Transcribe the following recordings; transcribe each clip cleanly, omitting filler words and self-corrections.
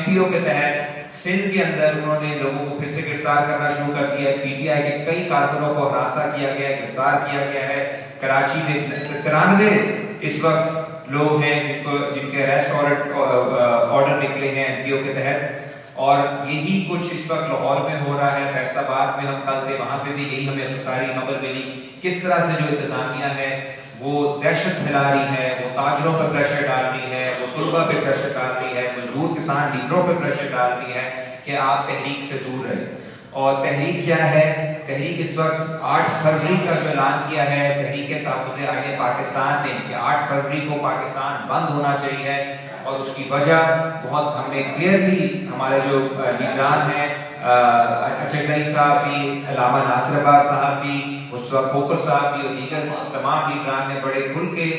MPO کے تحت سندھ کے اندر انہوں نے لوگوں کو پھر سے گرفتار کرنا شروع کر دیا ہے. PTI کے کئی کارکنوں کو ہراساں کیا گیا ہے, گرفتار کیا گیا ہے. کراچی میں 93 اس وقت لوگ ہیں جن کے اریسٹ آرڈر نکلے ہیں MPO کے تحت. اور یہی کچھ اس وقت لاہور میں ہو رہا ہے. فیصل آباد میں ہم کل تھے, وہاں پہ بھی یہی ہمیں ساری خبر ملی کس طرح سے جو انتظامیہ ہے وہ دہشت پھیلا رہی ہے, وہ تاجروں پہ پریشر ڈال رہی ہے, وہ طلباء پہ پریشر ڈال رہی ہے, مزدور کسان لیڈروں پہ پریشر ڈال رہی ہے کہ آپ تحریک سے دور رہیں. اور تحریک کیا ہے؟ تحریک اس وقت 8 فروری کا جو اعلان کیا ہے تحریک تحفظ آئین پاکستان نے کہ 8 فروری کو پاکستان بند ہونا چاہیے. اور اس کی وجہ بہت ہم نے کلیئرلی ہمارے جو لیڈران ہیں اچھائی صاحب بھی, علامہ ناصر عباس صاحب بھی, مصطفیٰ کھوکھر صاحب بھی اور دیگر تمام لیڈران نے بڑے کھل کے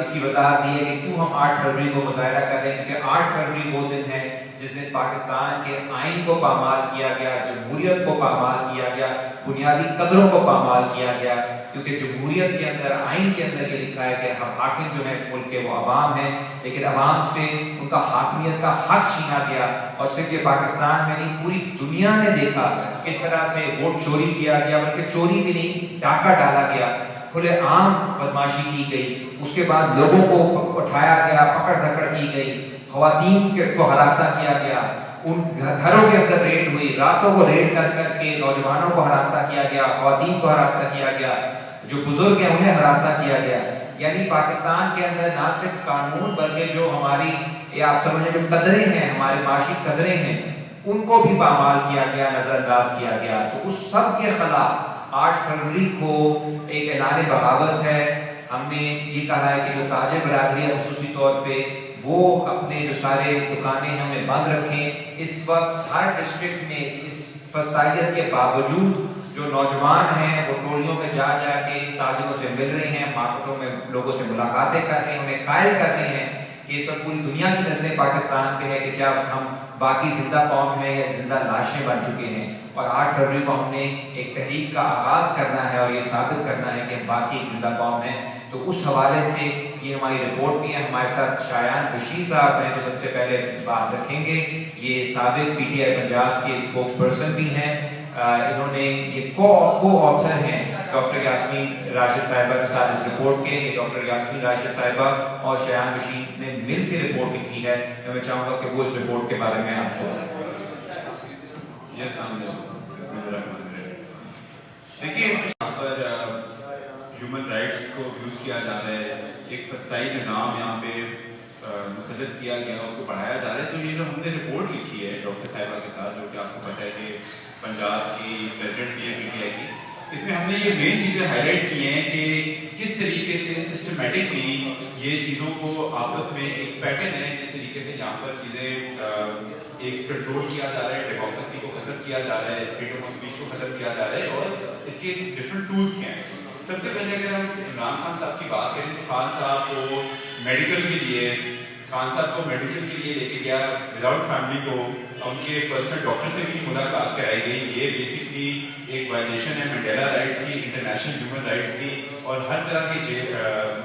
اس کی وضاحت دی ہے کہ کیوں ہم 8 فروری کو مظاہرہ کر رہے ہیں. کیونکہ 8 فروری وہ دن ہے جس دن پاکستان کے آئین کو پامال کیا گیا, جمہوریت کو پامال کیا گیا, بنیادی قدروں کو پامال کیا گیا. کیونکہ جمہوریت کے اندر, آئین کے اندر یہ لکھا ہے کہ حاکم جو ہے اس ملک کے وہ عوام ہیں, لیکن عوام سے ان کا حاکمیت کا حق چھینا گیا. اور صرف یہ پاکستان میں نہیں, پوری دنیا نے دیکھا کس طرح سے ووٹ چوری کیا گیا, بلکہ چوری بھی نہیں, ڈاکہ ڈالا گیا, کھلے عام بدماشی کی گئی. اس کے بعد لوگوں کو اٹھایا گیا, پکڑ دھکڑ کی گئی, خواتین کو ہراساں کیا گیا, ان گھروں کے اندر ریڈ ہوئی, راتوں کو ریڈ کر کر کے نوجوانوں کو ہراساں کیا گیا, خواتین کو ہراساں کیا گیا, جو بزرگ ہیں انہیں ہراساں کیا گیا. یعنی پاکستان کے اندر نہ صرف قانون بلکہ جو ہماری یہ آپ سمجھیں جو قدریں ہیں, ہمارے معاشی قدریں ہیں, ان کو بھی پامال کیا گیا, نظر انداز کیا گیا. تو اس سب کے خلاف 8 فروری کو ایک اعلان بغاوت ہے. ہم نے یہ کہا ہے کہ جو تاجر برادری ہے خصوصی طور پہ وہ اپنے جو سارے دکانیں ہیں انہیں بند رکھیں. اس وقت ہر ڈسٹرکٹ میں اس فسطائیت کے باوجود جو نوجوان ہیں وہ ٹولیوں میں جا جا کے تاجروں سے مل رہے ہیں, مارکیٹوں میں لوگوں سے ملاقاتیں کر رہے ہیں, انہیں قائل کر رہے ہیں کہ یہ سب پوری دنیا کی نظریں پاکستان پہ ہے کہ کیا ہم باقی زندہ قوم ہیں یا زندہ لاشیں بن چکے ہیں. اور 8 فروری کو ہم نے ایک تحریک کا آغاز کرنا ہے اور یہ ثابت کرنا ہے کہ ہم باقی ایک زندہ قوم ہیں. تو اس حوالے سے یہ ہماری رپورٹ بھی ہے. ہمارے ساتھ شایان بشیر صاحب ہیں جو سب سے پہلے بات رکھیں گے. یہ سابق PTI پنجاب کے اسپوکس پرسن بھی ہیں. انہوں نے یہ کو آتھر ہیں ڈاکٹر یاسمین راشد صاحبہ کے ساتھ اس رپورٹ کے. یہ ڈاکٹر یاسمین راشد صاحبہ اور شایان بشیر نے مل کے رپورٹ لکھی ہے. میں چاہوں گا کہ وہ اس رپورٹ کے بارے میں آپ کو دیکھیے یہاں پر ہیومن رائٹس کو یوز کیا جا رہا ہے, ایک فسطائی نظام یہاں پہ مسلط کیا گیا, اس کو بڑھایا جا رہا ہے. تو یہ جو ہم نے رپورٹ لکھی ہے ڈاکٹر صاحبہ کے ساتھ, جو کہ آپ کو پتہ ہے کہ پنجاب کی پریزیڈنٹ بھی ہے PTI کی, اس میں ہم نے یہ مین چیزیں ہائی لائٹ کی ہیں کہ کس طریقے سے سسٹمیٹکلی یہ چیزوں کو آپس میں ایک پیٹرن ہے, جس طریقے سے یہاں پر چیزیں ایک کنٹرول کیا جا رہا ہے, ڈیموکریسی کو ختم کیا جا رہا ہے, فریڈم آف اسپیچ کو ختم کیا جا رہا ہے. اور اس کے ڈفرنٹ ٹولس کیا ہیں. سب سے پہلے اگر ہم عمران خان صاحب کی بات کریں تو خان صاحب کو میڈیکل کے لیے لے کے گیا وداؤٹ فیملی کو, ان کے پرسنل ڈاکٹر سے بھی ملاقات کرائی گئی. یہ بیسکلی ایک وائلیشن ہے منڈیلا رائٹس کی, انٹرنیشنل ہیومن رائٹس کی, اور ہر طرح کے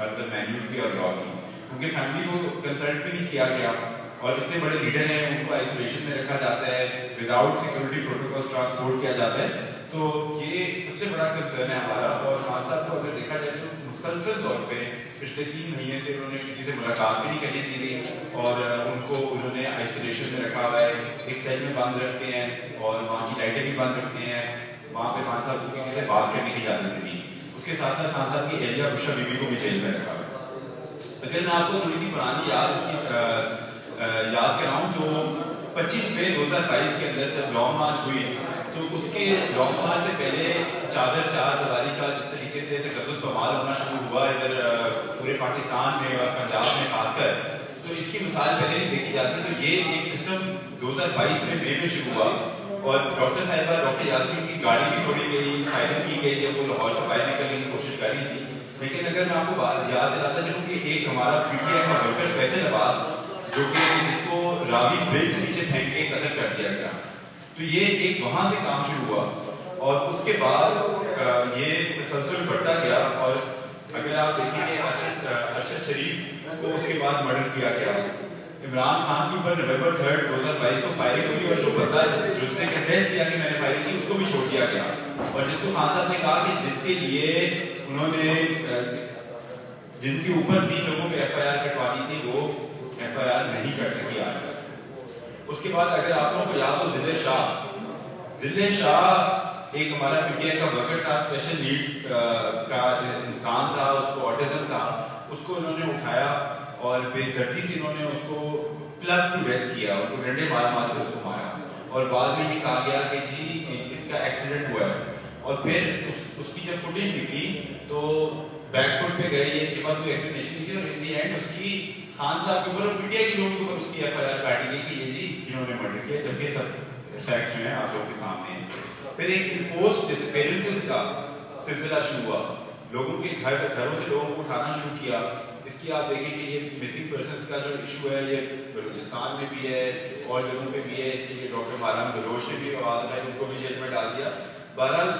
مطلب مینیول کی اور لا کی. ان کی فیملی کو کنسلٹ بھی نہیں کیا گیا, اور اتنے بڑے لیڈر ہیں ان کو آئسولیشن میں رکھا جاتا ہے, وداؤٹ سیکورٹی پروٹوکولز ٹرانسپورٹ کیا جاتا ہے. تو یہ سب سے بڑا کنسرن ہے ہمارا. اور خان صاحب کو اگر دیکھا جائے تو مسلسل طور پہ پچھلے 3 مہینے سے انہوں نے کسی سے ملاقات بھی نہیں کرنی دی گئی, اور ان کو انہوں نے آئسولیشن میں رکھا ہوا ہے, ایک سیل میں بند رکھتے ہیں, اور وہاں کی لائٹیں بھی بند رکھتے ہیں. وہاں پہ خان صاحب کو کسی سے بات کرنے کی اجازت نہیں. اس کے ساتھ ساتھ خان صاحب کی اہلیہ بشرا بی بی کو بھی جیل میں رکھا ہوا ہے. اگر میں آپ کو تھوڑی سی پرانی یاد کراؤں تو 25 مئی 2022 کے اندر جب لانگ مارچ ہوئی تو اس کے لانگ مارچ سے پہلے چادر چار دیواری کا جس طریقے سے تقدس پامال ہونا شروع ہوا ادھر پورے پاکستان میں اور پنجاب میں خاص کر, تو اس کی مثال پہلے نہیں دیکھی جاتی. تو یہ ایک سسٹم 2022 میں مئی میں شروع ہوا, اور ڈاکٹر صاحبہ ڈاکٹر یاسمین کی گاڑی بھی توڑی گئی, فائرنگ کی گئی جب وہ لاہور سے باہر نکلنے کی کوشش کر رہی تھی. لیکن اگر میں آپ کو یاد دلاتا چلوں کہ ایک ہمارا PTI کا ورکر فیصل عباس جو کہ جس کو راوی برج سے نیچے پھینک کے قتل کر دیا گیا, تو یہ ایک وہاں سے کام شروع ہوا, اور اس کے بعد یہ تسلسل بڑھتا گیا. اور اگر آپ دیکھیں کہ ارشد شریف کو اس کے بعد مرڈر کیا گیا, عمران خان کے اوپر نومبر 3 2022 کو فائرنگ ہوئی اور جو بندہ جس نے کنفیس کیا کہ میں نے فائرنگ کی اس کو بھی چھوڑ دیا گیا اور جس کو خان صاحب نے کہا کہ جس کے لیے انہوں نے جن کے اوپر 3 لوگوں پہ ایف آئی آر کٹوانی تھی وہ ایف آئی آر نہیں کر سکی آج تک۔ اس کے بعد اگر آپ لوگوں کو یاد ہو ضلع شاہ ایک ہمارا پی ٹی آئی کا ورکر تھا، اسپیشل نیڈز کا انسان تھا، اس کو آٹزم تھا، اس کو انہوں نے اٹھایا اور بے دردی سے انہوں نے اس کو پلگ ٹو ڈیتھ کیا، ان کو ڈنڈے مار کے اس کو مارا اور بعد میں یہ کہا گیا کہ جی اس کا ایکسیڈنٹ ہوا ہے اور پھر اس کی جب فوٹیج نکلی تو بیک فٹ پہ گئی، ان کے پاس کوئی ایکسپلینیشن نہیں تھی اور ان دی اینڈ اس کی خان صاحب کے اوپر اور پی ٹی آئی کے لوگوں کے اوپر اس کی ایف آئی آر کاٹی گئی کہ یہ جی انہوں نے مرڈر کیا، جبکہ سب فیکٹ جو ہیں آپ لوگوں کے سامنے ہیں۔ پھر ایک انفورسڈ ڈسپیرنسز کا سلسلہ شروع ہوا، لوگوں کے گھروں سے لوگوں کو اٹھانا شروع کیا۔ اس کی آپ دیکھیں کہ یہ مسنگ پرسنس کا جو ایشو ہے یہ بلوچستان میں بھی ہے اور جگہوں پہ بھی ہے، اس کے لیے ڈاکٹر مارام بلوچ نے بھی آواز اٹھائی، ان کو بھی جیل میں ڈال دیا۔ بہرحال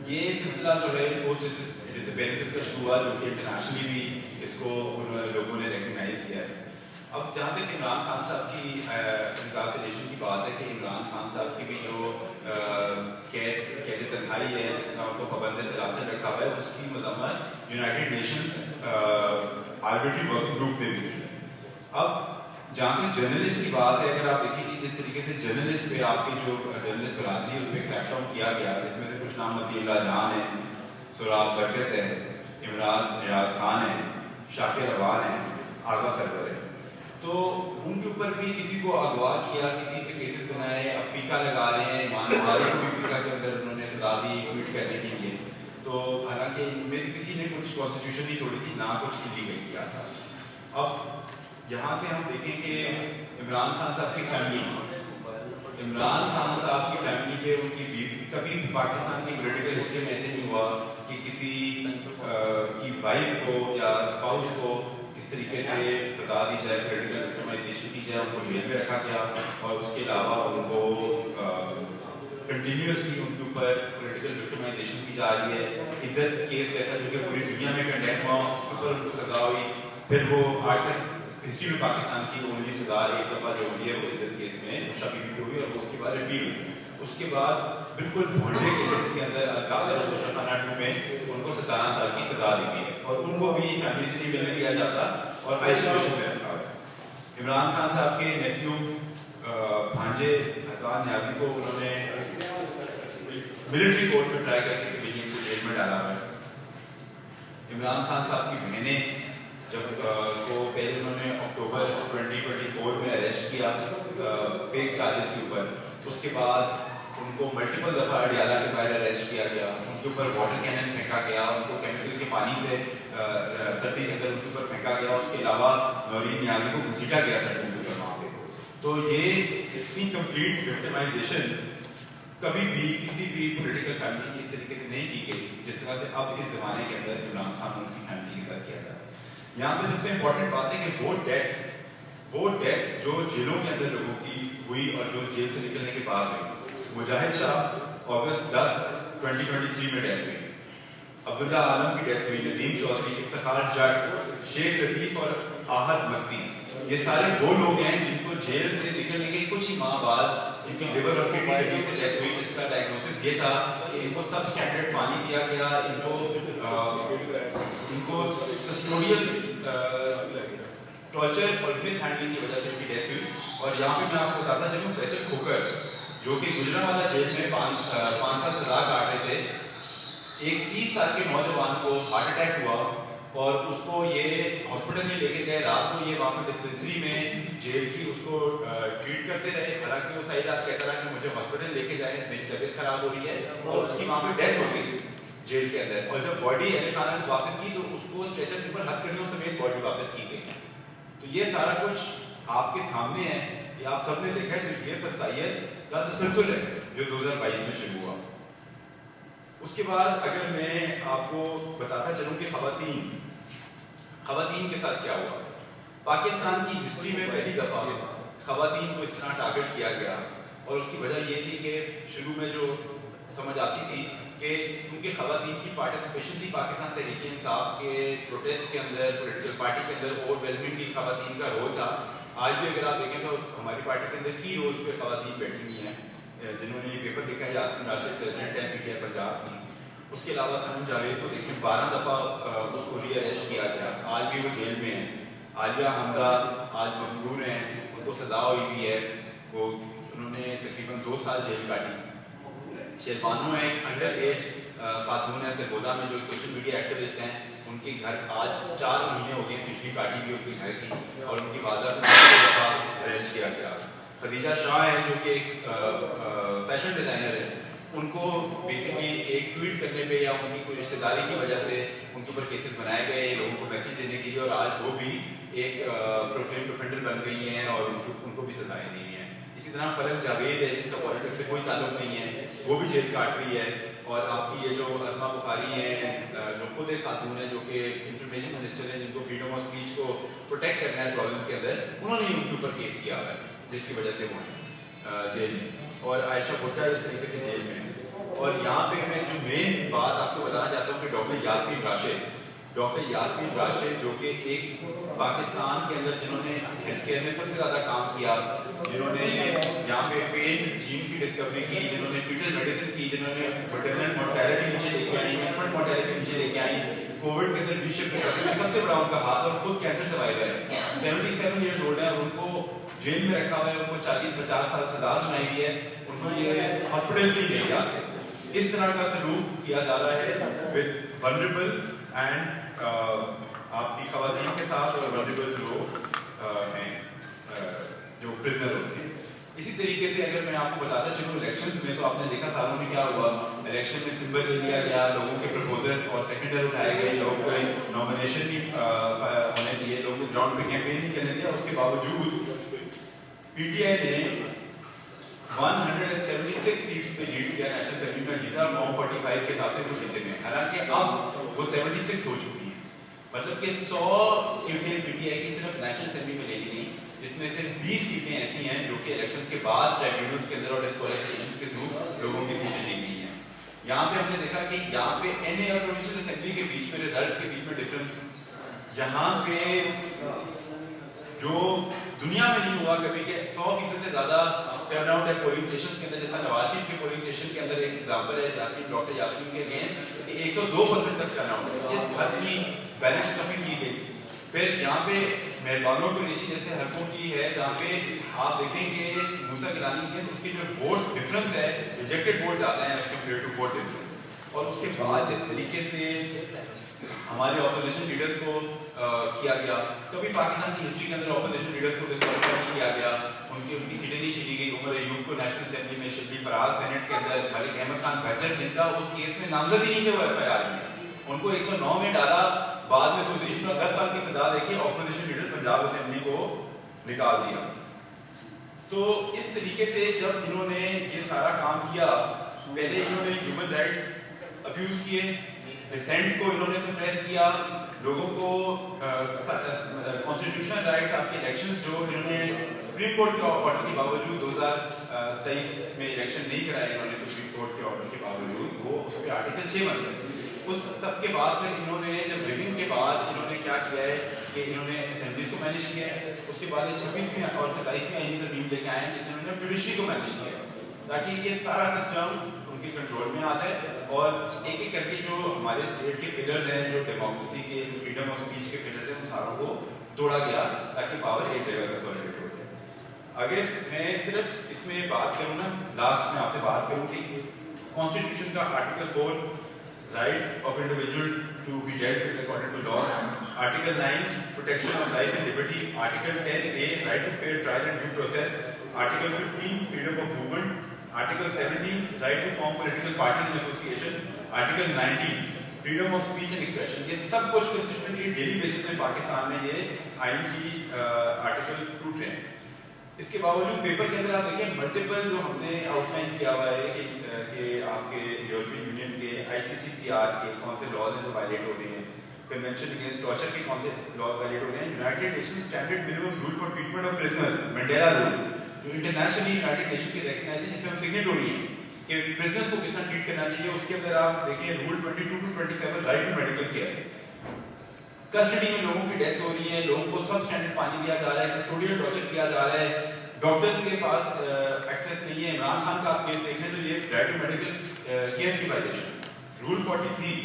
یہ سلسلہ جو ہے انفورسڈ ڈسپیرنسز کا شروع ہوا جو کہ انٹرنیشنلی بھی اس کو لوگوں نے ریکگنائز کیا ہے۔ اب جہاں تک عمران خان صاحب کی انکارسریشن کی بات ہے کہ عمران خان صاحب کی بھی جو قید تنہائی ہے جس طرح ان کو پابند سیاست رکھا ہوا ہے، اس کی مذمت United nations arbitrary working group نے بھی کی۔ اب جہاں تک جرنلسٹ کی بات ہے، اگر آپ دیکھیں کہ جس طریقے سے جرنلسٹ پہ آپ کی جو جرنلسٹ برادری ہے اس پہ کریک ڈاؤن کیا گیا، جس میں سے کچھ نام متی اللہ جان ہے، سراب برکت ہے، عمران ریاض خان ہے، شاکر روان ہے، آغا سرور ہے، تو ان کے اوپر بھی کسی کو اغوا کیا، کسی پہ کیسز بنائے، اب پیکا لگا رہے ہیں، ایمان بخاری کو بھی پیکا کے اندر انہوں نے سزا دی ٹویٹ کرنے کے لیے، تو حالانکہ ان میں سے کسی نے کچھ کانسٹیٹیوشن نہیں توڑی تھی، نہ کچھ انلیگل کیا تھا۔ اب یہاں سے ہم دیکھیں کہ عمران خان صاحب کی فیملی پہ ان کی بیوی، کبھی پاکستان کی پولیٹیکل ہسٹری میں ایسے نہیں ہوا کہ کسی کی وائف کو یا اسپاؤس کو اس طریقے سے سزا دی جائے، پولیٹیکل وکٹمائزیشن کی جائے، ان کو جیل میں رکھا گیا اور اس کے علاوہ ان کو کنٹینیوسلی ان کے اوپر پولیٹیکل وکٹمائزیشن کی جا رہی ہے۔ ادھر کیس ایسا جو کہ پوری دنیا میں کنڈیم ہوا، اس کے اوپر ان کو سزا ہوئی، پھر وہ آج تک ہسٹری میں پاکستان کی اونلی سزا ایک دفعہ جو ہوئی ہے وہ ادھر کیس میں شبی بھی ہوئی اور اس کے بعد ریپیل ہوئی۔ اس کے بعد بالکل بھونڈے کیسز کے اندر القادر اور شفانہ 2 میں ان کو 17 سال کی سزا دی گئی ہے اور ان کو بھی فیملی سے نہیں ملنے دیا جاتا اور آئسولیشن میں رکھا ہوا ہے۔ عمران خان صاحب کے نیفیو بھانجے حسان نیازی کو انہوں نے ملٹری کورٹ میں ٹرائی کر کے سویلین کو جیل میں ڈالا ہوا ہے۔ عمران خان صاحب کی بہنیں جب کو پہلے انہوں نے اکتوبر 2024 میں اریسٹ کیا فیک چارجز کے اوپر، اس کے بعد ان کو ملٹیپل دفعہ اڈیالہ کے باہر اریسٹ کیا گیا، ان کے اوپر واٹر کینن پھینکا گیا، ان کو کیمیکل کے پانی سے سردی کے اندر ان کے اوپر پھینکا گیا، اس کے علاوہ نورین نیازی کو گھسیٹا گیا سڑکوں کے اوپر وہاں پہ۔ تو یہ اتنی کمپلیٹ وکٹمائزیشن کبھی بھی کسی بھی پولیٹیکل فیملی کی اس طریقے سے نہیں کی گئی جس طرح سے اب اس زمانے کے اندر عمران خان اور اس کی فیملی کے ساتھ کیا جاتا ہے۔ یہاں پہ سب سے امپورٹنٹ بات ہے کہ وہ ڈیتھ جو جیلوں کے اندر لوگوں کی ہوئی اور جو جیل سے نکلنے کے بعد ہوئی، مجاہد شاہ اگست 10 2023 میں ڈیتھ ہوئی، عبداللہ عالم کی ڈیتھ ہوئی، ندیم چودھری، افتخار جٹ، شیخ لطیف اور آحد مسیح، یہ سارے وہ لوگ ہیں جن کو جیل سے نکلنے کے کچھ ہی ماہ بعد ان کی لیور اور کڈنی ڈیزیز سے ڈیتھ ہوئی، جس کا ڈائگنوسس یہ تھا کہ ان کو سب اسٹینڈرڈ پانی دیا گیا، ان کو کسٹوڈیل ٹارچر اور مس ہینڈلنگ کی وجہ سے ان کی ڈیتھ ہوئی۔ اور یہاں پہ میں آپ کو بتاتا چلوں فیصل کھوکر جو کہ گجرانوالہ جیل میں 5 سال سزا کاٹ رہے تھے، ایک 30 سال کے نوجوان کو ہارٹ اٹیک ہوا اور اس کو یہ ہاسپٹل میں لے کے گئے، رات کو یہ وہاں پہ ڈسپینسری میں جیل کی اس کو ٹریٹ کرتے رہے، حالانکہ وہ صحیح رات کہتا رہا کہ مجھے ہاسپٹل لے کے جائیں، میری طبیعت خراب ہو رہی ہے، اور اس کی وہاں پہ ڈیتھ ہو گئی جیل کے اندر۔ اور جب باڈی اہل خانہ کو واپس کی تو اس کو اسٹریچر کے اوپر ہتھکڑیوں سمیت باڈی واپس کی گئی۔ تو یہ سارا کچھ آپ کے سامنے ہے، یہ آپ سب نے دیکھا ہے، تو یہ فسادیت کا تسلسل ہے جو 2022 میں شروع ہوا۔ اس کے بعد اگر میں آپ کو بتاتا چلوں کہ خواتین کے ساتھ کیا ہوا، پاکستان کی ہسٹری میں پہلی دفعہ خواتین کو اس طرح ٹارگٹ کیا گیا، اور اس کی وجہ یہ تھی کہ شروع میں جو سمجھ آتی تھی کہ کیونکہ خواتین کی پارٹیسپیشن تھی پاکستان تحریک انصاف کے پروٹیسٹ کے اندر، پولیٹیکل پارٹی کے اندر اوور ویلمنگلی خواتین کا رول تھا. آج بھی اگر آپ دیکھیں تو ہماری پارٹی کے اندر کی روز پہ خواتین بیٹھی ہوئی ہیں جنہوں نے یہ پیپر لکھا ہے. یاسمین راشد پریزیڈنٹ ہے پی ٹی آئی پنجاب کی. اس کے علاوہ سنم جاوید کو دیکھیں 12 دفعہ اس کو ریئرسٹ کیا گیا، آج بھی وہ جیل میں ہیں. عالیہ حمزہ آج مفرور ہیں، ان کو سزا ہوئی ہوئی ہے، وہ انہوں نے تقریباً 2 سال جیل کاٹی. شیربانو ہے ایک انڈر ایج خاتون ہے سرگودا میں جو سوشل میڈیا ایکٹیوسٹ ہیں، ان کے گھر آج 4 مہینے ہو گئے پچھلی کاٹی ہوئی ان کے گھر کی، اور ان کی والدہ کو اریسٹ کیا گیا. خدیجہ شاہ ہے جو کہ ایک فیشن ڈیزائنر ہے، ان کو بیسکلی ایک ٹویٹ کرنے پہ یا ان کی کوئی رشتہ داری کی وجہ سے ان کے اوپر کیسز بنائے گئے لوگوں کو میسج دینے کے لیے، اور آج وہ بھی ایک پروکلیم ڈیفینڈر بن گئی ہیں اور ان کو بھی سزائیں دی ہیں. اسی طرح فرق جاوید ہے جس کا پالیٹکس سے کوئی تعلق نہیں ہے، وہ بھی جیل کاٹ رہی ہے. اور آپ کی یہ جو عظمہ بخاری ہیں جو خود ایک خاتون ہے جو کہ انفارمیشن منسٹر ہیں، جن کو فریڈم آف اسپیچ کو پروٹیکٹ کرنا ہے پروونس کے اندر، انہوں نے ان کے اوپر کیس کیا ہے جس کی وجہ سے وہ جیل میں. اور عائشہ بھٹا اس طریقے سے جیل میں. اور یہاں پہ میں جو مین بات آپ کو بتانا چاہتا ہوں کہ ڈاکٹر یاسمین راشد جو کہ ایک پاکستان کے اندر جنہوں نے ہیلتھ کیئر میں سب سے زیادہ کام کیا، جنہوں نے یہاں پہ پین جین کی ڈسکوری کی، جنہوں نے فیٹل میڈیسن کی، جنہوں نے مٹرنل مورٹیلٹی نیچے لے کے آئی، انفنٹ مورٹیلٹی نیچے لے کے آئی، کووڈ کے اندر ریشپ میں سب سے بڑا ان کا ہاتھ، اور خود کینسر سروائیور ہے. 77 ایئرز اولڈ ہیں اور ان کو جیل میں رکھا ہوا ہے، ان کو 40-50 سال سزا سنائی ہوئی ہے، ان کو یہ ہاسپٹل بھی نہیں جاتے. اس طرح کا سلوک کیا جا رہا ہے ود ولنریبل اینڈ آپ کی خواتین کے ساتھ اور ولنریبل لوگ ہیں جو پرزنر ہوتے ہیں. اسی طریقے سے اگر میں آپ کو بتاتا چلوں الیکشنز میں تو آپ نے دیکھا سالوں میں کیا ہوا، الیکشن میں سمبل لے لیا گیا، لوگوں کے پرپوزل اور سیکنڈر اٹھائے گئے، لوگوں کو نامینیشن بھی ہونے دیے، لوگوں کو گراؤنڈ پہ کیمپین نہیں کرنے دیا. اس کے باوجود پی ٹی آئی نے 176 سیٹس پہ لیڈ کیا، نیشنل اسمبلی میں جیتا، 945 کے حساب سے وہ جیتے ہیں. حالانکہ اب وہ 76 ہو چکی ہیں، مطلب کہ 100 سیٹیں پی ٹی آئی کی صرف نیشنل اسمبلی میں لے لی گئی، جس میں سے 20 سیٹیں ایسی ہیں جو کہ الیکشنز کے بعد ٹرائبیونلز کے اندر اور ڈسکوالیفیکیشن کے تھرو لوگوں کی سیٹیں لی گئی ہیں. یہاں پہ ہم نے دیکھا کہ یہاں پہ این اے اور پروونشل اسمبلی کے بیچ میں ریزلٹس کے بیچ میں ڈفرنس یہاں پہ جو دنیا میں نہیں ہوا کبھی کہ 100% سے زیادہ ٹرن آؤٹ ہے پولنگ اسٹیشن کے اندر. جیسا نواز شریف کے پولنگ اسٹیشن کے اندر ایک ایگزامپل ہے ڈاکٹر یاسمین کے اگینسٹ کہ 102% تک ٹرن آؤٹ ہے. اس حد کی بیلنس کمی کی گئی. پھر یہاں پہ مہربانوں کی ریشی جیسے حلقوں کی ہے جہاں پہ آپ دیکھیں کہ موسیٰ گیلانی کے اس کی جو ووٹ ڈفرنس ہے، ریجیکٹڈ ووٹ زیادہ ہیں کمپیئر ٹو ووٹ ڈفرنس. اور اس کے بعد جس طریقے سے ہمارے اپوزیشن لیڈرز کو کیا گیا، کبھی پاکستان کی ہسٹری کے اندر اپوزیشن لیڈرز کو ڈسکوالیفائی نہیں کیا گیا، ان کی سیٹیں نہیں چلی گئی. عمر ایوب کو نیشنل اسمبلی میں، شبلی فراز سینٹ کے اندر، ملک احمد خان بچر جن کا اس کیس میں نامزد ہی نہیں تھے وہ ایف آئی آر میں، ان کو 109 میں ڈالا، بعد میں ایسوسیشن میں 10 سال کی سزا دے کے اپوزیشن لیڈر پنجاب اسمبلی کو نکال دیا. تو اس طریقے سے جب انہوں نے یہ سارا کام کیا، پہلے انہوں نے ہیومن رائٹس ابیوز کیے، ڈسینٹ کو انہوں نے سپریس کیا، لوگوں کو کانسٹیٹیوشنل رائٹس، آپ کے الیکشنز جو انہوں نے سپریم کورٹ کے آرڈر کے باوجود 2023 میں الیکشن نہیں کرائے انہوں نے سپریم کورٹ کے آرڈر کے باوجود، وہ اس پہ آرٹیکل 6 بن گئے. اس سب کے بعد پھر انہوں نے جب ریگنگ کے بعد انہوں نے کیا کیا ہے کہ انہوں نے اسمبلیز کو مینیج کیا ہے. اس کے بعد 26ویں اور 27ویں آئینی ترمیم لے کے آئے ہیں جس میں انہوں نے جوڈیشری کو مینیج کیا تاکہ یہ سارا سسٹم ان کے کنٹرول میں آ جائے، اور ایک ایک کر کے جو ہمارے اسٹیٹ کے پلرز ہیں، جو ڈیموکریسی کے، جو فریڈم آف اسپیچ کے پلرز ہیں، ان ساروں کو توڑا گیا تاکہ پاور ایک جگہ کنسولیڈیٹ ہو جائے. اگر میں صرف اس میں بات کروں نا، لاسٹ میں آپ سے بات کروں کہ کانسٹیٹیوشن کا article 4 right of individual to be dealt with according to law, article 9 protection of life and liberty, article 10A right to fair trial and due process, article 15 freedom of movement, article 17 right to form political parties and association, article 19 freedom of speech and expression. یہ سب کچھ consistently daily basis میں پاکستان میں یہ آئین کی article ٹوٹ رہے ہیں. اس کے باوجود پیپر کے اندر آپ دیکھیں ملٹیپل جو ہم نے آؤٹ لائن کیا ہوا ہے کہ آپ کے یورپین یونین کے ICCPR کے کون سے لاز ہیں جو وائلیٹ ہو رہے ہیں، کنونشن اگینسٹ ٹارچر کے کون سے لاز وائلیٹ ہو رہے ہیں، united nation standard minimum rule for treatment of prisoner, Mandela rule جو انٹرنیشنلی یونائٹڈ نیشن کے ریکگنائز ہے، جس میں ہم سگنیٹری ہیں کہ پرزنرز کو کس طرح ٹریٹ کرنا چاہیے. اس کے اندر آپ دیکھیں rule 22 to 27 right to medical care. Custody میں لوگوں کی ڈیتھ ہو رہی ہے, لوگوں کو سب اسٹینڈرڈ پانی دیا جا رہا ہے, کسٹوڈیل ٹارچر کیا جا رہا ہے, ڈاکٹرز کے پاس ایکسیس نہیں ہے. عمران خان کا آپ کیس دیکھیں تو یہ رائٹ ٹو میڈیکل کیئر کی violation. Rule 43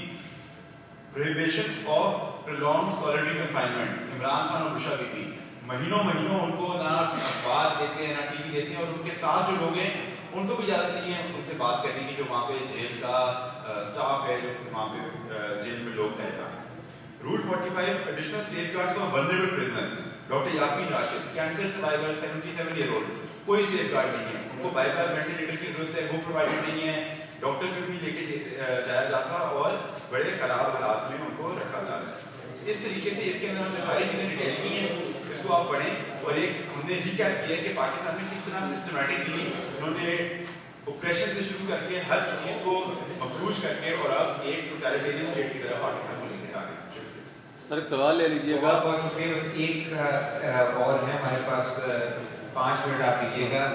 prohibition of prolonging solitary confinement. Imran Khan اور بشرا بی بی مہینوں ان کو نہ اخبار دیتے ہیں نہ ٹی وی دیتے ہیں, اور ان کے ساتھ جو لوگ ہیں ان کو بھی اجازت نہیں ہے ان سے بات کرنے کی جو وہاں پہ جیل کا اسٹاف ہے, جو وہاں پہ جیل میں لوگ رہتے ہیں. Rule 45 additional safeguards for vulnerable prisoners. Doctor Yasmin Rashid cancer survivor 77 year old, کوئی سیف گارڈ نہیں ہے, ان کو بائی بار وینٹیلیٹر کی ضرورت ہے, وہ پرووائڈڈ نہیں ہے. ڈاکٹر کو بھی لے کے جایا جاتا اور بڑے خراب حالات میں ان کو رکھا جا رہا ہے. اس طریقے سے اس کے اندر ہم نے ساری چیزیں ڈیٹیل کی ہیں, اس کو آپ پڑھیں. اور ایک ہم نے ریکیپ کیا ہے کہ پاکستان میں کس طرح سسٹمیٹکلی انہوں نے اوپریشن سے شروع کر کے ہر چیز کو مفروض کر کے اور اب ایک ٹوٹلیٹیرین اسٹیٹ کی طرف پاکستان کو لے کے آ گئے. سر ایک سوال لے لیجیے گا. بہت شکریہ. بس ایک اور ہے ہمارے پاس, 5 منٹ آپ دیجیے گا.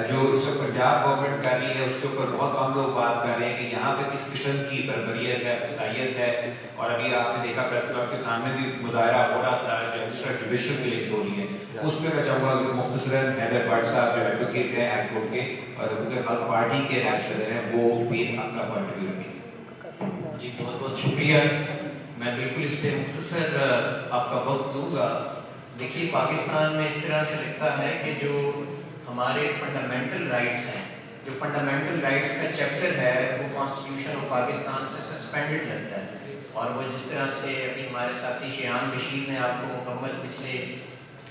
جو پنجاب گورنمنٹ کر رہی ہے اس کے اوپر بہت کم لوگ بات کر رہے ہیں کہ یہاں پہ کس قسم کی بربریت ہے, فسائیت ہے. اور ابھی آپ نے دیکھا پریس کلب کے سامنے بھی مظاہرہ ہو رہا تھا جو ایکسٹرا جوڈیشل کلنگز ہو رہی ہے. اس پہ میں چاہوں گا کہ مختصراً حیدر بٹ صاحب جو ایڈوکیٹ ہیں ہائی کورٹ کے اور حقوق خلق پارٹی کے نائب صدر ہیں, وہ بھی اپنا پوائنٹ آف ویو رکھیں. جی بہت بہت شکریہ. میں بالکل اس پہ مختصر آپ کا وقت دوں گا. دیکھیے پاکستان میں اس طرح سے لگتا ہے کہ جو ہمارے فنڈامنٹل رائٹس ہیں, جو فنڈامنٹل رائٹس کا چیپٹر ہے وہ کانسٹیٹیوشن آف پاکستان سے سسپینڈڈ لگتا ہے. اور وہ جس طرح سے ابھی ہمارے ساتھی شیان بشیر نے آپ کو مکمل پچھلے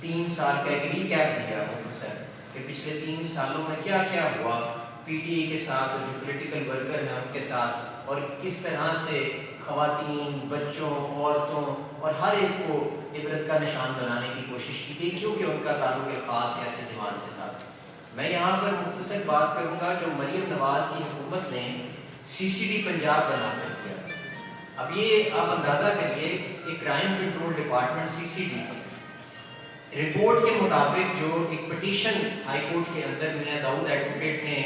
3 سال کا ایک ریکیپ دیا مختصر کہ پچھلے 3 سالوں میں کیا کیا ہوا پی ٹی اے کے ساتھ اور جو پولیٹیکل ورکر ہیں ان کے ساتھ, اور کس طرح سے خواتین, بچوں, عورتوں اور ہر ایک کو عبرت کا نشان بنانے کی کوشش کی گئی کیونکہ ان کا تعلق ایک خاص سیاسی جماعت سے تھا. میں یہاں پر مختصر بات کروں گا جو مریم نواز کی حکومت نے سی سی ڈی پنجاب بنا کر کیا. اب یہ آپ اندازہ کریے کہ کرائم کنٹرول ڈپارٹمنٹ سی سی ڈی رپورٹ کے مطابق جو ایک پٹیشن ہائی کورٹ کے اندر میاں داؤد ایڈوکیٹ نے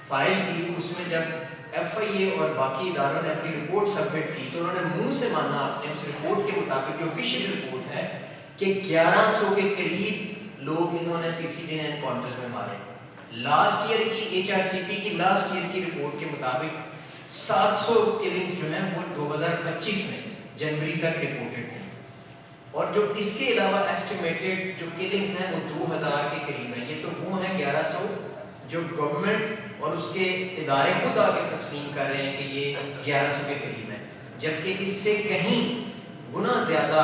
فائل کی, اس میں جب ایف آئی اے اور باقی اداروں نے اپنی رپورٹ سبمٹ کی تو انہوں نے منہ سے مانا اپنے اس رپورٹ کے مطابق جو آفیشیل رپورٹ ہے کہ 1100 کے قریب لوگ انہوں نے سی سی ڈی انکاؤنٹرز میں مارے. لاسٹ ایئر کی ایچ آر سی پی کی لاسٹ ایئر کی رپورٹ کے مطابق 700 کلنگز جو ہیں وہ 2025 میں جنوری تک رپورٹڈ ہیں, اور جو اس کے علاوہ ایسٹیمیٹڈ جو کلنگز ہیں وہ 2000 کے قریب ہیں. یہ تو وہ ہیں 1100 جو گورنمنٹ اور اس کے ادارے خود آگے تسلیم کر رہے ہیں کہ یہ 1100 کے قریب ہیں, جبکہ اس سے کہیں گنا زیادہ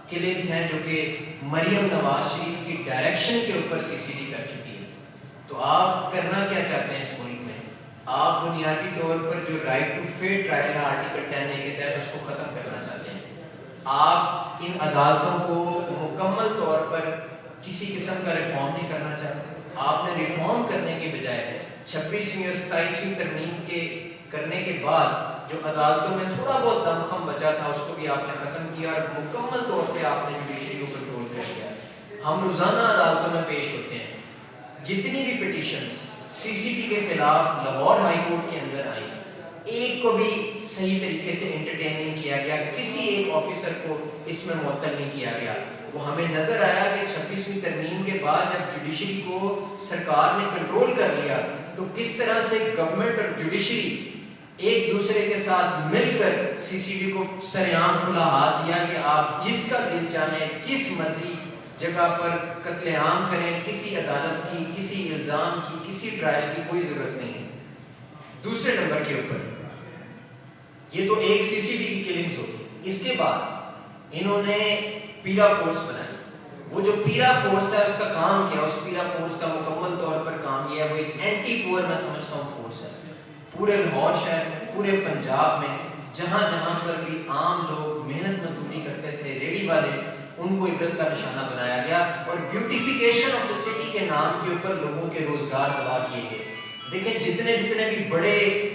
کلنگز ہیں جو کہ مریم نواز شریف کی ڈائریکشن کے اوپر سی سی ڈی کر چکی ہے. تو آپ کرنا کیا چاہتے ہیں اس ملک میں؟ آپ بنیادی طور پر جو رائٹ ٹو فیئر ٹرائل ہے آرٹیکل 10A کے تحت اس کو ختم کرنا چاہتے ہیں. آپ ان عدالتوں کو مکمل طور پر کسی قسم کا ریفارم نہیں کرنا چاہتے. آپ نے ریفارم کرنے کے بجائے 26ویں اور 27ویں ترمیم کے کرنے کے بعد جو عدالتوں میں تھوڑا بہت دم خم بچا تھا اس کو بھی آپ نے ختم کیا اور مکمل طور پہ آپ نے جوڈیشری کو کنٹرول کر دیا. ہم روزانہ عدالتوں میں پیش ہوتے ہیں, جتنی بھی پٹیشنز سی سی ٹی کے خلاف لاہور ہائی کورٹ کے اندر آئی, ایک کو بھی صحیح طریقے سے انٹرٹین نہیں کیا گیا, کسی ایک آفیسر کو اس میں معطل نہیں کیا گیا. وہ ہمیں نظر آیا کہ 26ویں ترمیم کے بعد جب جوڈیشری کو سرکار نے کنٹرول کر لیا تو کس طرح سے گورنمنٹ اور جوڈیشری ایک دوسرے کے ساتھ مل کر سی سی ڈی کو سریعام کھلا ہاتھ دیا کہ آپ جس کا دل چاہیں جس مرضی جگہ پر قتل عام کریں, کسی عدالت کی, کسی الزام کی, کسی ٹرائل کی کوئی ضرورت نہیں ہے. دوسرے نمبر کے اوپر یہ تو ایک سی سی ڈی کی کلنگز ہوگی. اس کے بعد انہوں نے پیرا فورس بنائی. وہ جو پیرا فورس ہے اس کا کام کیا, اس پیرا فورس کا مکمل طور پر کام کیا وہ ایک اینٹی پور میں سمجھتا ہوں فورس ہے. پورے لاہور شہر میں, پورے پنجاب میں جہاں جہاں پر بھی عام لوگ محنت مزدوری کرتے تھے, ریڑھی والے, ان کو عبرت کا نشانہ بنایا گیا اور بیوٹیفیکیشن آف دا سٹی کے نام کے اوپر لوگوں کے روزگار تباہ کیے گئے. دیکھیں جتنے بھی بڑے